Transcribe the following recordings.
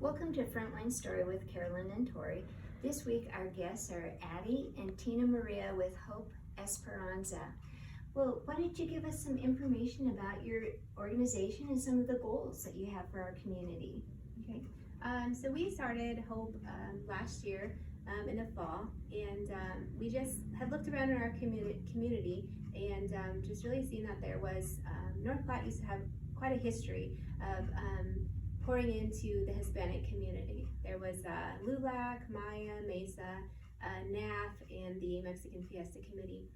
Welcome to Frontline Story with Carolyn and Tori. This week our guests are Addie and Tina Maria with Hope Esperanza. Well, why don't you give us some information about your organization and some of the goals that you have for our community? Okay, so we started Hope last year in the fall, and we just had looked around in our community and just really seen that there was, North Platte used to have quite a history of pouring into the Hispanic community. There was LULAC, Maya, Mesa, NAF, and the Mexican Fiesta Committee.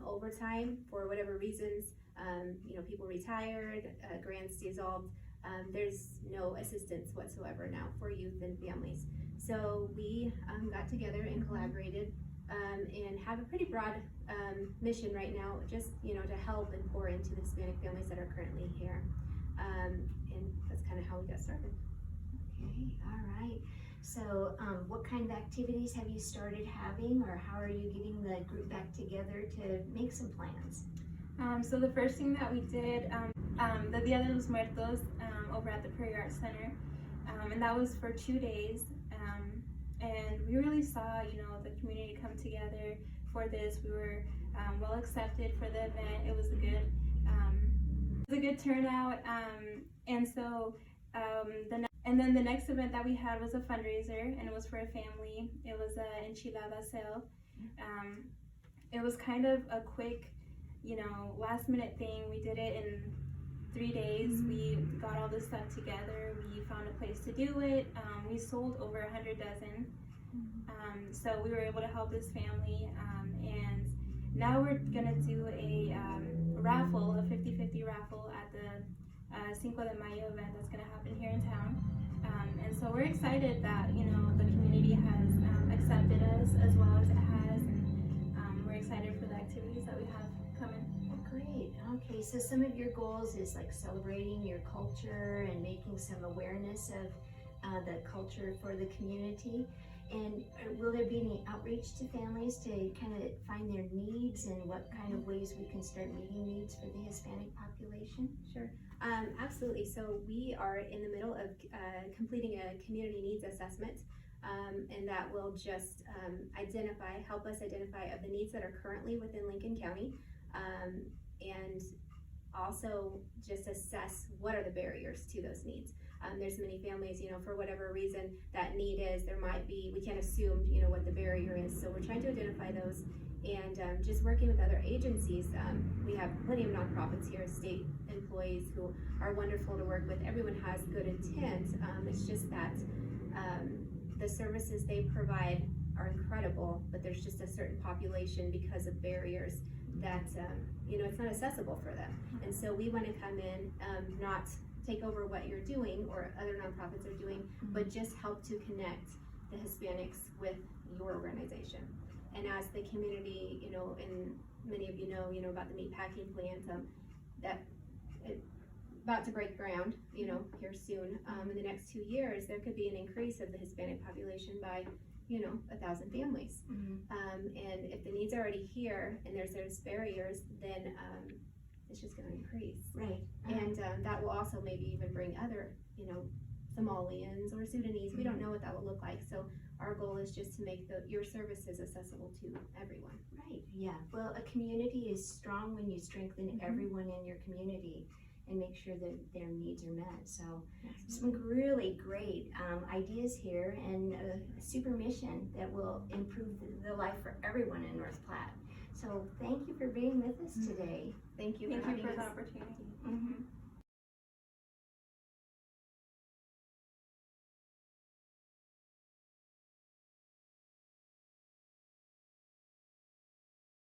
Over time, for whatever reasons, people retired, grants dissolved. There's no assistance whatsoever now for youth and families. So we got together and collaborated and have a pretty broad mission right now, just to help and pour into the Hispanic families that are currently here. And that's kind of how we got started. Okay, all right. So what kind of activities have you started having, or how are you getting the group back together to make some plans? So the first thing that we did, the Dia de los Muertos over at the Prairie Arts Center, and that was for 2 days. And we really saw, the community come together for this. We were well accepted for the event. It was a good turnout. And so the next event that we had was a fundraiser, and it was for a family. It was an enchilada sale. It was kind of a quick, last minute thing. We did it in 3 days. We got all this stuff together. We found a place to do it. We sold over 100 dozen. So we were able to help this family. And now we're gonna do a raffle, a 50-50 raffle at the Cinco de Mayo event that's gonna happen here in town. And so we're excited that, the community has accepted us as well as it has. And we're excited for the activities that we have coming. Great. Okay, so some of your goals is like celebrating your culture and making some awareness of the culture for the community. And will there be any outreach to families to kind of find their needs and what kind of ways we can start meeting needs for the Hispanic population? Sure. Absolutely. So we are in the middle of completing a community needs assessment, and that will just help us identify of the needs that are currently within Lincoln County, and also just assess what are the barriers to those needs. There's many families, for whatever reason that need is, we can't assume, what the barrier is. So we're trying to identify those, and just working with other agencies. We have plenty of nonprofits here, state employees who are wonderful to work with. Everyone has good intent. It's just that the services they provide are incredible, but there's just a certain population because of barriers that, it's not accessible for them. And so we want to come in, not take over what you're doing or other nonprofits are doing, but just help to connect the Hispanics with your organization. And as the community, and many of you know about the meat packing plant, about to break ground, here soon. In the next 2 years, there could be an increase of the Hispanic population by 1,000 families. And if the needs are already here and there's barriers, then it's just going to increase. Right. And that will also maybe even bring other, Somalians or Sudanese. We don't know what that will look like. So our goal is just to make your services accessible to everyone. Right. Yeah. Well, a community is strong when you strengthen everyone in your community and make sure that their needs are met. So some really great ideas here, and a super mission that will improve the life for everyone in North Platte. So thank you for being with us today. Thank you Thank for you having for us. the opportunity.